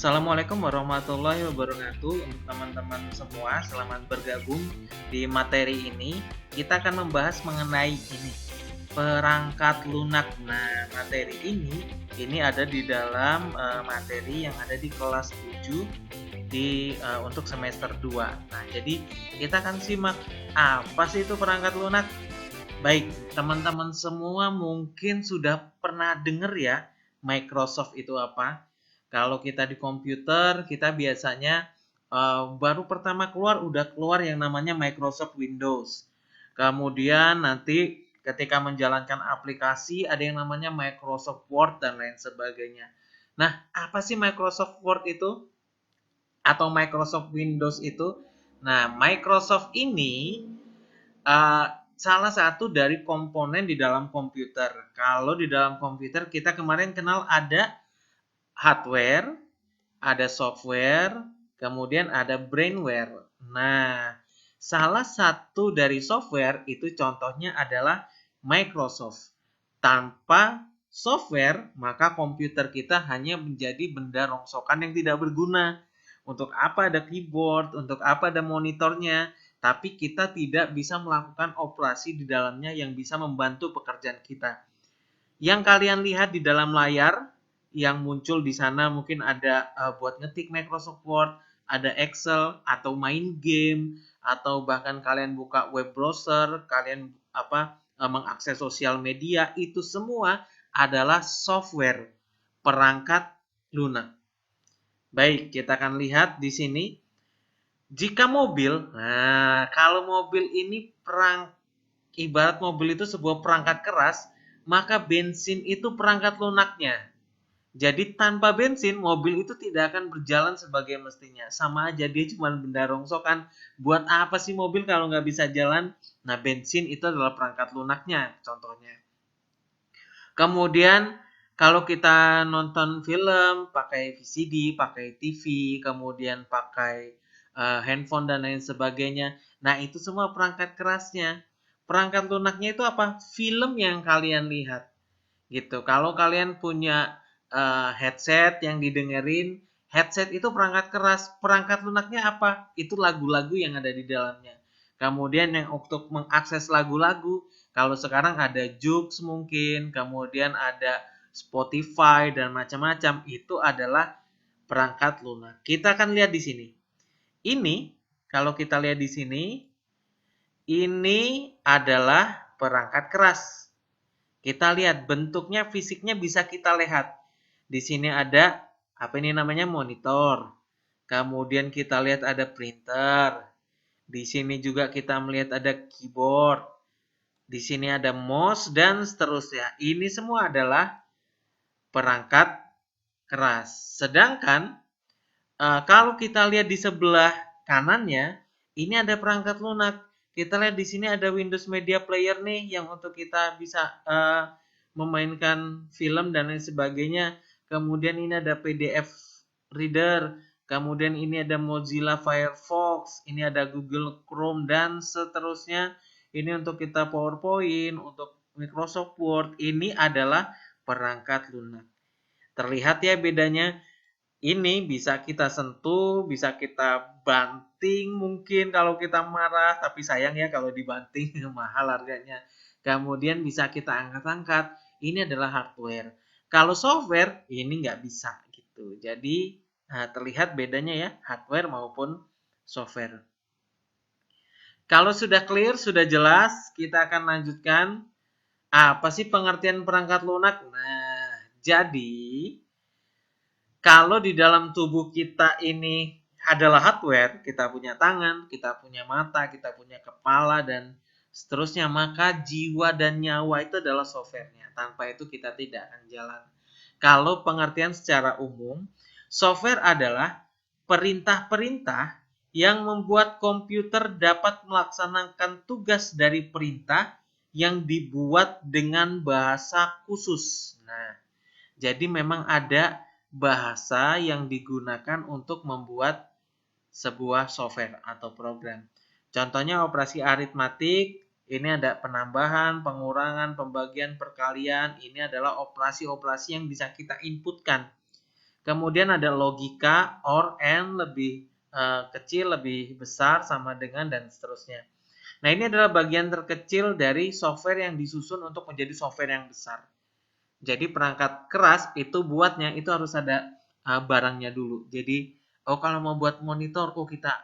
Assalamualaikum warahmatullahi wabarakatuh. Untuk teman-teman semua, selamat bergabung di materi ini. Kita akan membahas mengenai perangkat lunak. Nah, materi ini ada di dalam materi yang ada di kelas 7 untuk semester 2. Nah, jadi kita akan simak apa sih itu perangkat lunak. Baik, teman-teman semua mungkin sudah pernah dengar ya Microsoft itu apa. Kalau kita di komputer, kita biasanya baru pertama udah keluar yang namanya Microsoft Windows. Kemudian nanti ketika menjalankan aplikasi ada yang namanya Microsoft Word dan lain sebagainya. Nah, apa sih Microsoft Word itu? Atau Microsoft Windows itu? Nah, Microsoft ini salah satu dari komponen di dalam komputer. Kalau di dalam komputer kita kemarin kenal ada hardware, ada software, kemudian ada brainware. Nah, salah satu dari software itu contohnya adalah Microsoft. Tanpa software, maka komputer kita hanya menjadi benda rongsokan yang tidak berguna. Untuk apa ada keyboard, untuk apa ada monitornya, tapi kita tidak bisa melakukan operasi di dalamnya yang bisa membantu pekerjaan kita. Yang kalian lihat di dalam layar, yang muncul di sana mungkin ada buat ngetik Microsoft Word, ada Excel, atau main game, atau bahkan kalian buka web browser, kalian mengakses sosial media, itu semua adalah software perangkat lunak. Baik, kita akan lihat di sini. Jika mobil, nah kalau mobil ini ibarat mobil itu sebuah perangkat keras, maka bensin itu perangkat lunaknya. Jadi tanpa bensin, mobil itu tidak akan berjalan sebagai mestinya. Sama aja, dia cuma benda rongsokan. Buat apa sih mobil kalau nggak bisa jalan? Nah, bensin itu adalah perangkat lunaknya, contohnya. Kemudian, kalau kita nonton film, pakai VCD, pakai TV, kemudian pakai handphone dan lain sebagainya. Nah, itu semua perangkat kerasnya. Perangkat lunaknya itu apa? Film yang kalian lihat. Gitu. Kalau kalian punya headset yang didengerin, headset itu perangkat keras. Perangkat lunaknya apa? Itu lagu-lagu yang ada di dalamnya. Kemudian yang untuk mengakses lagu-lagu, kalau sekarang ada Joox mungkin, kemudian ada Spotify dan macam-macam, itu adalah perangkat lunak. Kita akan lihat di sini. Ini, kalau kita lihat di sini, ini adalah perangkat keras. Kita lihat bentuknya, fisiknya bisa kita lihat. Di sini ada apa ini namanya monitor. Kemudian kita lihat ada printer. Di sini juga kita melihat ada keyboard. Di sini ada mouse dan seterusnya. Ini semua adalah perangkat keras. Sedangkan kalau kita lihat di sebelah kanannya, ini ada perangkat lunak. Kita lihat di sini ada Windows Media Player nih yang untuk kita bisa memainkan film dan lain sebagainya. Kemudian ini ada PDF Reader. Kemudian ini ada Mozilla Firefox, ini ada Google Chrome dan seterusnya. Ini untuk kita PowerPoint, untuk Microsoft Word. Ini adalah perangkat lunak. Terlihat ya bedanya. Ini bisa kita sentuh, bisa kita banting mungkin kalau kita marah, tapi sayang ya kalau dibanting mahal harganya. Kemudian bisa kita angkat-angkat. Ini adalah hardware. Kalau software ini nggak bisa gitu. Jadi terlihat bedanya ya hardware maupun software. Kalau sudah clear, sudah jelas, kita akan lanjutkan. Apa sih pengertian perangkat lunak? Nah, jadi kalau di dalam tubuh kita ini adalah hardware, kita punya tangan, kita punya mata, kita punya kepala, dan seterusnya, maka jiwa dan nyawa itu adalah softwarenya. Tanpa itu kita tidak akan jalan. Kalau pengertian secara umum, software adalah perintah-perintah yang membuat komputer dapat melaksanakan tugas dari perintah yang dibuat dengan bahasa khusus. Nah, jadi memang ada bahasa yang digunakan untuk membuat sebuah software atau program. Contohnya operasi aritmatik, ini ada penambahan, pengurangan, pembagian, perkalian. Ini adalah operasi-operasi yang bisa kita inputkan. Kemudian ada logika, or, and, lebih kecil, lebih besar, sama dengan, dan seterusnya. Nah, ini adalah bagian terkecil dari software yang disusun untuk menjadi software yang besar. Jadi perangkat keras itu buatnya itu harus ada barangnya dulu. Jadi, kalau mau buat monitor, kita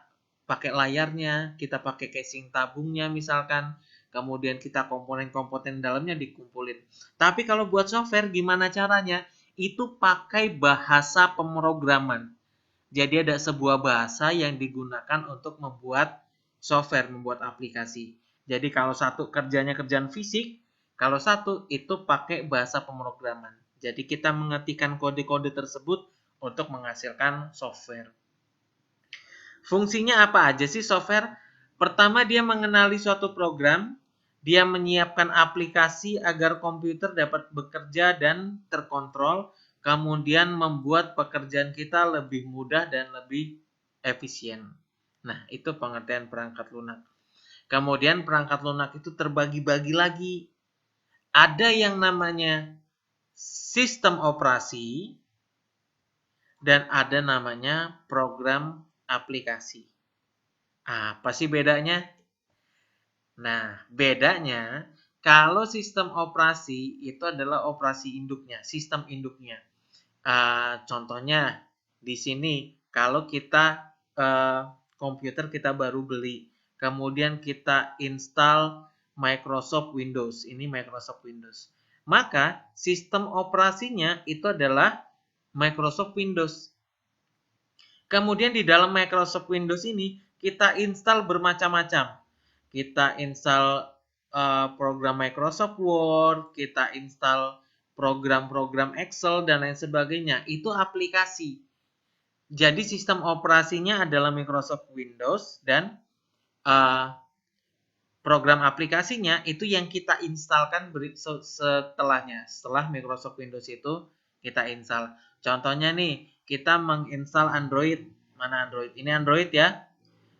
pakai layarnya, kita pakai casing tabungnya misalkan, kemudian kita komponen-komponen dalamnya dikumpulin. Tapi kalau buat software gimana caranya? Itu pakai bahasa pemrograman. Jadi ada sebuah bahasa yang digunakan untuk membuat software, membuat aplikasi. Jadi kalau satu kerjanya kerjaan fisik, kalau satu itu pakai bahasa pemrograman. Jadi kita mengetikkan kode-kode tersebut untuk menghasilkan software. Fungsinya apa aja sih software? Pertama, dia mengenali suatu program, dia menyiapkan aplikasi agar komputer dapat bekerja dan terkontrol, kemudian membuat pekerjaan kita lebih mudah dan lebih efisien. Nah, itu pengertian perangkat lunak. Kemudian perangkat lunak itu terbagi-bagi lagi. Ada yang namanya sistem operasi dan ada namanya program aplikasi. Apa sih bedanya? Nah, bedanya kalau sistem operasi itu adalah operasi induknya, sistem induknya. Contohnya di sini kalau kita komputer kita baru beli, kemudian kita install Microsoft Windows, ini Microsoft Windows. Maka sistem operasinya itu adalah Microsoft Windows. Kemudian di dalam Microsoft Windows ini kita install bermacam-macam. Kita install program Microsoft Word, kita install program-program Excel, dan lain sebagainya. Itu aplikasi. Jadi sistem operasinya adalah Microsoft Windows dan program aplikasinya itu yang kita instalkan setelahnya. Setelah Microsoft Windows itu kita install. Contohnya nih, kita menginstal Android. Mana Android? Ini Android ya.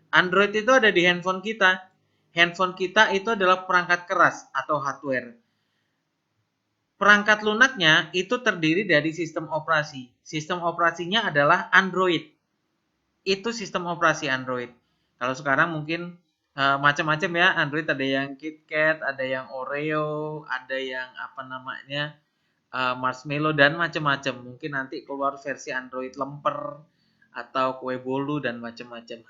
Android itu ada di handphone kita. Handphone kita itu adalah perangkat keras atau hardware. Perangkat lunaknya itu terdiri dari sistem operasi. Sistem operasinya adalah Android. Itu sistem operasi Android. Kalau sekarang mungkin macam-macam ya. Android ada yang KitKat, ada yang Oreo, ada yang Marshmallow, dan macam-macam. Mungkin nanti keluar versi Android lemper atau kue bolu dan macam-macam.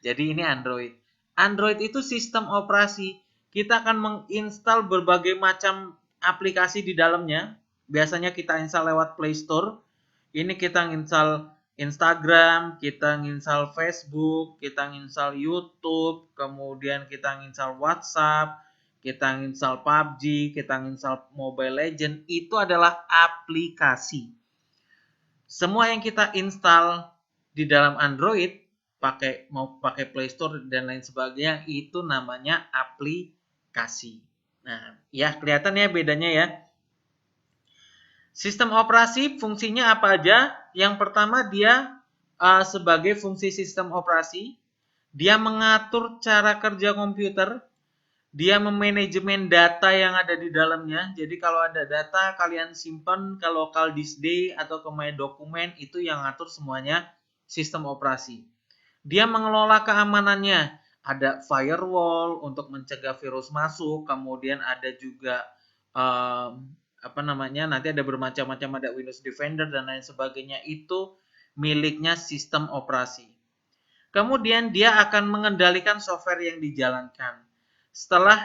Jadi ini Android. Android itu sistem operasi. Kita akan menginstal berbagai macam aplikasi di dalamnya. Biasanya kita install lewat Play Store. Ini kita install Instagram, kita install Facebook, kita install YouTube, kemudian kita install WhatsApp, kita install PUBG, kita install Mobile Legends. Itu adalah aplikasi. Semua yang kita install di dalam Android, mau pakai Play Store dan lain sebagainya, itu namanya aplikasi. Nah, ya kelihatan ya bedanya ya. Sistem operasi fungsinya apa aja? Yang pertama dia sebagai fungsi sistem operasi, dia mengatur cara kerja komputer, dia memanajemen data yang ada di dalamnya. Jadi kalau ada data kalian simpan ke local disk D atau ke My Dokumen, itu yang ngatur semuanya sistem operasi. Dia mengelola keamanannya. Ada firewall untuk mencegah virus masuk, kemudian ada juga nanti ada bermacam-macam, ada Windows Defender dan lain sebagainya, itu miliknya sistem operasi. Kemudian dia akan mengendalikan software yang dijalankan. Setelah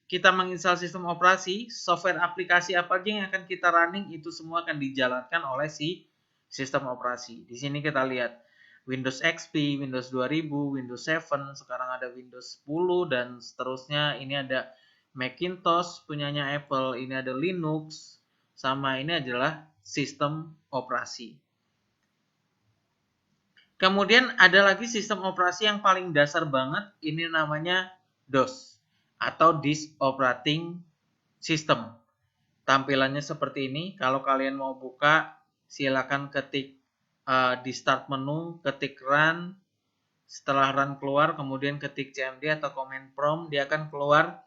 kita menginstal sistem operasi, software aplikasi apa aja yang akan kita running itu semua akan dijalankan oleh si sistem operasi. Di sini kita lihat Windows XP, Windows 2000, Windows 7, sekarang ada Windows 10 dan seterusnya. Ini ada Macintosh punyanya Apple, ini ada Linux, sama ini adalah sistem operasi. Kemudian ada lagi sistem operasi yang paling dasar banget, ini namanya DOS atau Disk Operating System. Tampilannya seperti ini. Kalau kalian mau buka, silakan ketik di start menu, ketik run. Setelah run keluar, kemudian ketik cmd atau command prompt, dia akan keluar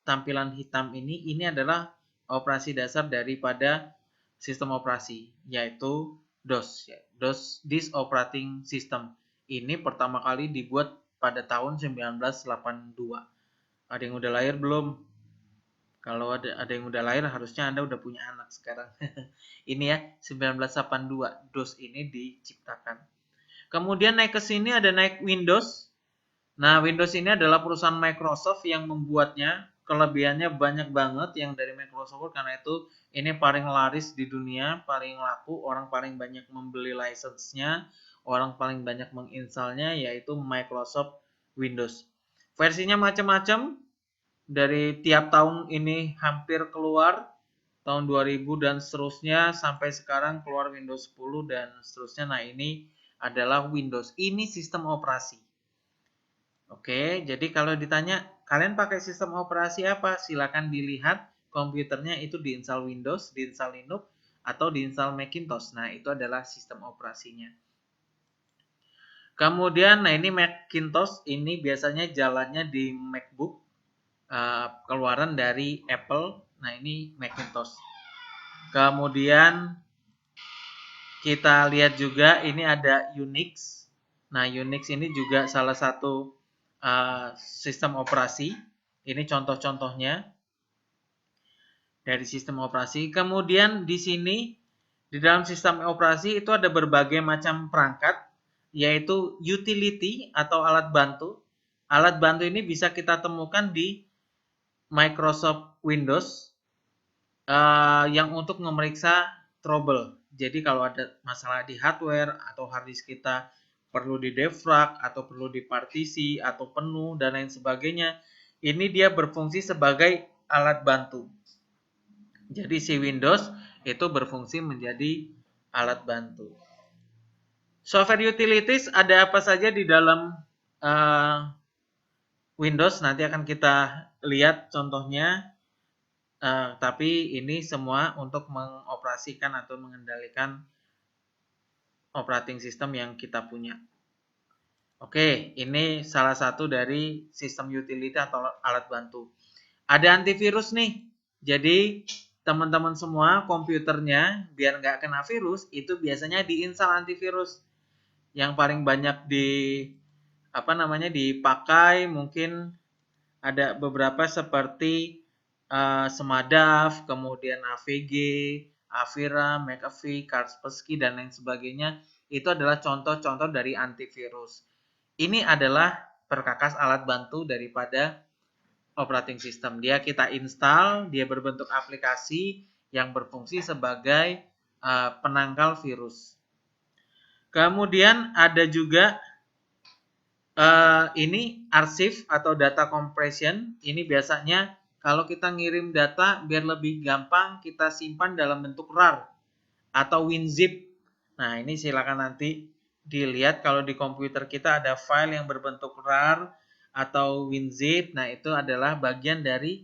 tampilan hitam ini. Ini adalah operasi dasar daripada sistem operasi, yaitu DOS. Disk Operating System. Ini pertama kali dibuat pada tahun 1982. Ada yang udah lahir belum? Kalau ada yang udah lahir, harusnya Anda udah punya anak sekarang. Ini ya, 1982 DOS ini diciptakan. Kemudian naik ke sini ada naik Windows. Nah, Windows ini adalah perusahaan Microsoft yang membuatnya. Kelebihannya banyak banget yang dari Microsoft, karena itu ini paling laris di dunia, paling laku, orang paling banyak membeli license-nya, orang paling banyak menginstalnya, yaitu Microsoft Windows. Versinya macam-macam, dari tiap tahun ini hampir keluar, tahun 2000 dan seterusnya, sampai sekarang keluar Windows 10 dan seterusnya. Nah, ini adalah Windows. Ini sistem operasi. Oke, jadi kalau ditanya, kalian pakai sistem operasi apa? Silakan dilihat komputernya itu diinstal Windows, diinstal Linux, atau diinstal Macintosh. Nah, itu adalah sistem operasinya. Kemudian, nah ini Macintosh, ini biasanya jalannya di MacBook, keluaran dari Apple. Nah, ini Macintosh. Kemudian, kita lihat juga ini ada Unix. Nah, Unix ini juga salah satu sistem operasi. Ini contoh-contohnya dari sistem operasi. Kemudian di sini di dalam sistem operasi itu ada berbagai macam perangkat, yaitu utility atau alat bantu. Alat bantu ini bisa kita temukan di Microsoft Windows yang untuk memeriksa trouble. Jadi kalau ada masalah di hardware atau hard disk kita perlu di defrag atau perlu dipartisi atau penuh dan lain sebagainya, ini dia berfungsi sebagai alat bantu. Jadi si Windows itu berfungsi menjadi alat bantu. Software utilities ada apa saja di dalam Windows, nanti akan kita lihat contohnya. Tapi ini semua untuk mengoperasikan atau mengendalikan operating system yang kita punya. Oke, ini salah satu dari sistem utility atau alat bantu. Ada antivirus nih. Jadi teman-teman semua komputernya biar nggak kena virus itu biasanya diinstal antivirus. Yang paling banyak dipakai mungkin ada beberapa seperti Semadav, kemudian AVG, Avira, McAfee, Kaspersky, dan lain sebagainya. Itu adalah contoh-contoh dari antivirus. Ini adalah perkakas alat bantu daripada operating system. Dia kita install, dia berbentuk aplikasi yang berfungsi sebagai penangkal virus. Kemudian ada juga ini arsip atau data compression. Ini biasanya kalau kita ngirim data biar lebih gampang kita simpan dalam bentuk RAR atau WinZip. Nah, ini silakan nanti dilihat kalau di komputer kita ada file yang berbentuk RAR atau WinZip. Nah, itu adalah bagian dari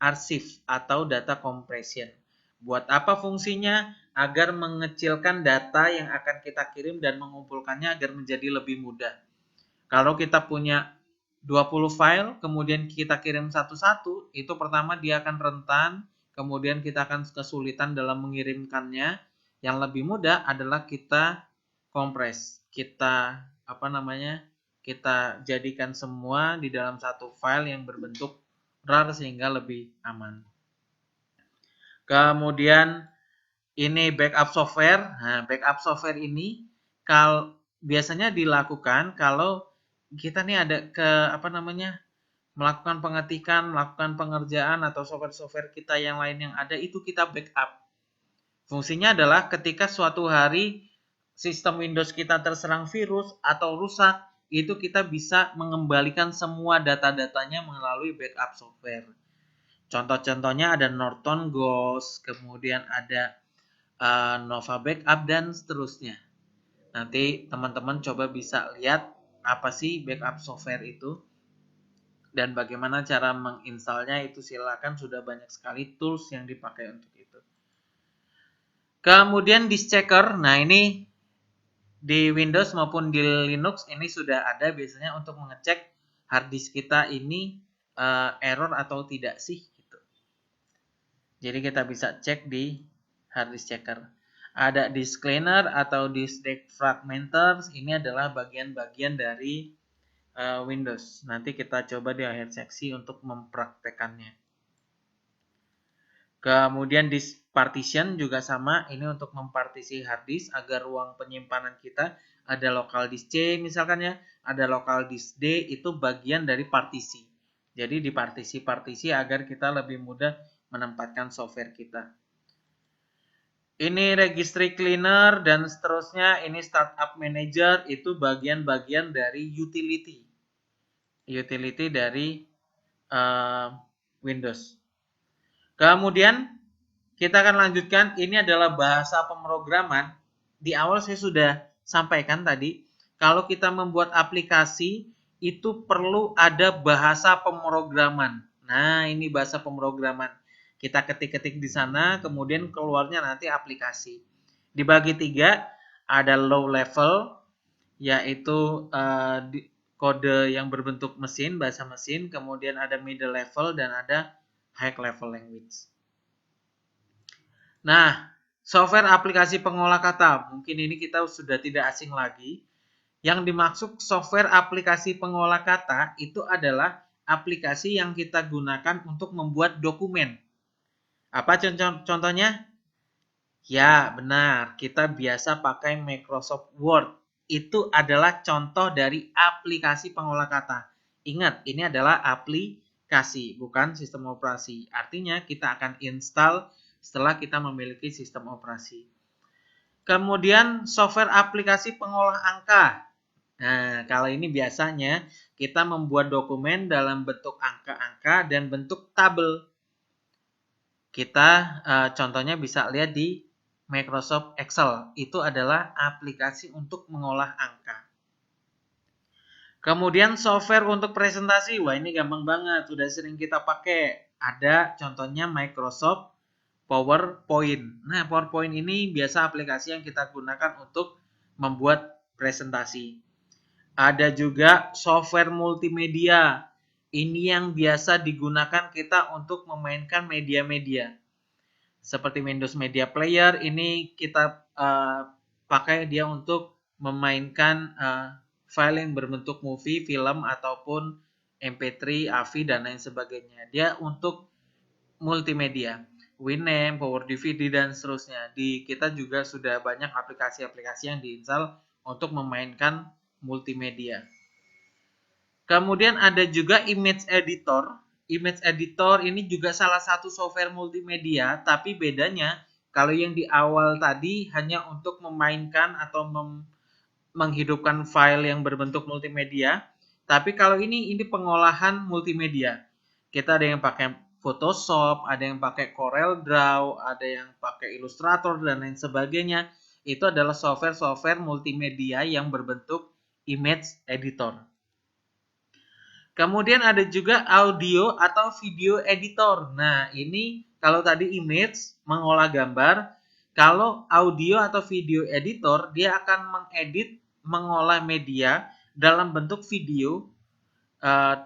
arsip atau data compression. Buat apa fungsinya? Agar mengecilkan data yang akan kita kirim dan mengumpulkannya agar menjadi lebih mudah. Kalau kita punya 20 file, kemudian kita kirim satu-satu, itu pertama dia akan rentan, kemudian kita akan kesulitan dalam mengirimkannya. Yang lebih mudah adalah kita kompres, kita jadikan semua di dalam satu file yang berbentuk RAR sehingga lebih aman. Kemudian ini backup software. Nah, backup software ini biasanya dilakukan kalau kita nih ada melakukan pengetikan, melakukan pengerjaan atau software-software kita yang lain yang ada itu kita backup. Fungsinya adalah ketika suatu hari sistem Windows kita terserang virus atau rusak, itu kita bisa mengembalikan semua data-datanya melalui backup software. Contoh-contohnya ada Norton Ghost, kemudian ada Nova Backup dan seterusnya. Nanti teman-teman coba bisa lihat apa sih backup software itu dan bagaimana cara menginstalnya, itu silakan, sudah banyak sekali tools yang dipakai untuk itu. Kemudian disk checker. Nah, ini di Windows maupun di Linux ini sudah ada biasanya untuk mengecek hard disk kita ini error atau tidak sih gitu. Jadi kita bisa cek di hard disk checker. Ada disk cleaner atau disk defragmenter, ini adalah bagian-bagian dari Windows. Nanti kita coba di akhir seksi untuk mempraktekannya. Kemudian disk partition juga sama, ini untuk mempartisi hard disk agar ruang penyimpanan kita ada local disk C misalkan ya, ada local disk D, itu bagian dari partisi. Jadi dipartisi-partisi agar kita lebih mudah menempatkan software kita. Ini registry cleaner dan seterusnya, ini startup manager, itu bagian-bagian dari utility. Utility dari Windows. Kemudian kita akan lanjutkan, ini adalah bahasa pemrograman. Di awal saya sudah sampaikan tadi, kalau kita membuat aplikasi itu perlu ada bahasa pemrograman. Nah, ini bahasa pemrograman. Kita ketik-ketik di sana, kemudian keluarnya nanti aplikasi. Dibagi 3, ada low level, yaitu kode yang berbentuk mesin, bahasa mesin, kemudian ada middle level, dan ada high level language. Nah, software aplikasi pengolah kata, mungkin ini kita sudah tidak asing lagi. Yang dimaksud software aplikasi pengolah kata itu adalah aplikasi yang kita gunakan untuk membuat dokumen. Apa contohnya? Ya, benar. Kita biasa pakai Microsoft Word. Itu adalah contoh dari aplikasi pengolah kata. Ingat, ini adalah aplikasi, bukan sistem operasi. Artinya, kita akan install setelah kita memiliki sistem operasi. Kemudian, software aplikasi pengolah angka. Nah, kalau ini biasanya kita membuat dokumen dalam bentuk angka-angka dan bentuk tabel. Kita contohnya bisa lihat di Microsoft Excel. Itu adalah aplikasi untuk mengolah angka. Kemudian software untuk presentasi. Wah, ini gampang banget. Sudah sering kita pakai. Ada contohnya Microsoft PowerPoint. Nah, PowerPoint ini biasa aplikasi yang kita gunakan untuk membuat presentasi. Ada juga software multimedia. Ini yang biasa digunakan kita untuk memainkan media-media. Seperti Windows Media Player, ini kita pakai dia untuk memainkan file yang berbentuk movie, film, ataupun MP3, AVI, dan lain sebagainya. Dia untuk multimedia. Winamp, Power DVD, dan seterusnya. Di kita juga sudah banyak aplikasi-aplikasi yang diinstal untuk memainkan multimedia. Kemudian ada juga image editor. Image editor ini juga salah satu software multimedia, tapi bedanya kalau yang di awal tadi hanya untuk memainkan atau menghidupkan file yang berbentuk multimedia, tapi kalau ini pengolahan multimedia. Kita ada yang pakai Photoshop, ada yang pakai Corel Draw, ada yang pakai Illustrator, dan lain sebagainya. Itu adalah software-software multimedia yang berbentuk image editor. Kemudian ada juga audio atau video editor. Nah, ini kalau tadi image mengolah gambar, kalau audio atau video editor dia akan mengedit, mengolah media dalam bentuk video,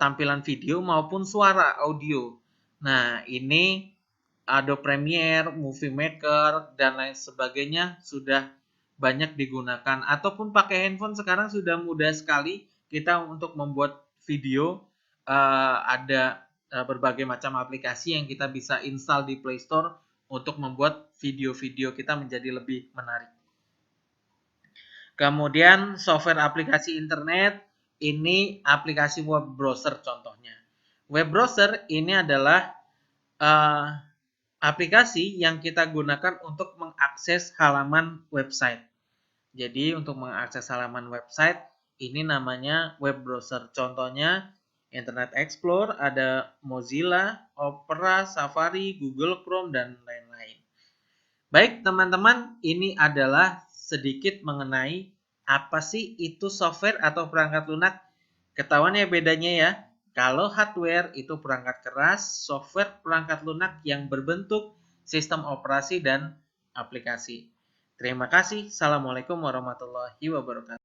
tampilan video maupun suara audio. Nah, ini Adobe Premiere, Movie Maker, dan lain sebagainya sudah banyak digunakan. Ataupun pakai handphone sekarang sudah mudah sekali kita untuk membuat video. Ada berbagai macam aplikasi yang kita bisa install di Play Store untuk membuat video-video kita menjadi lebih menarik. Kemudian software aplikasi internet, ini aplikasi web browser contohnya. Web browser ini adalah aplikasi yang kita gunakan untuk mengakses halaman website. Jadi untuk mengakses halaman website ini namanya web browser. Contohnya Internet Explorer, ada Mozilla, Opera, Safari, Google Chrome, dan lain-lain. Baik teman-teman, ini adalah sedikit mengenai apa sih itu software atau perangkat lunak. Ketahuan ya bedanya ya. Kalau hardware itu perangkat keras, software perangkat lunak yang berbentuk sistem operasi dan aplikasi. Terima kasih. Assalamualaikum warahmatullahi wabarakatuh.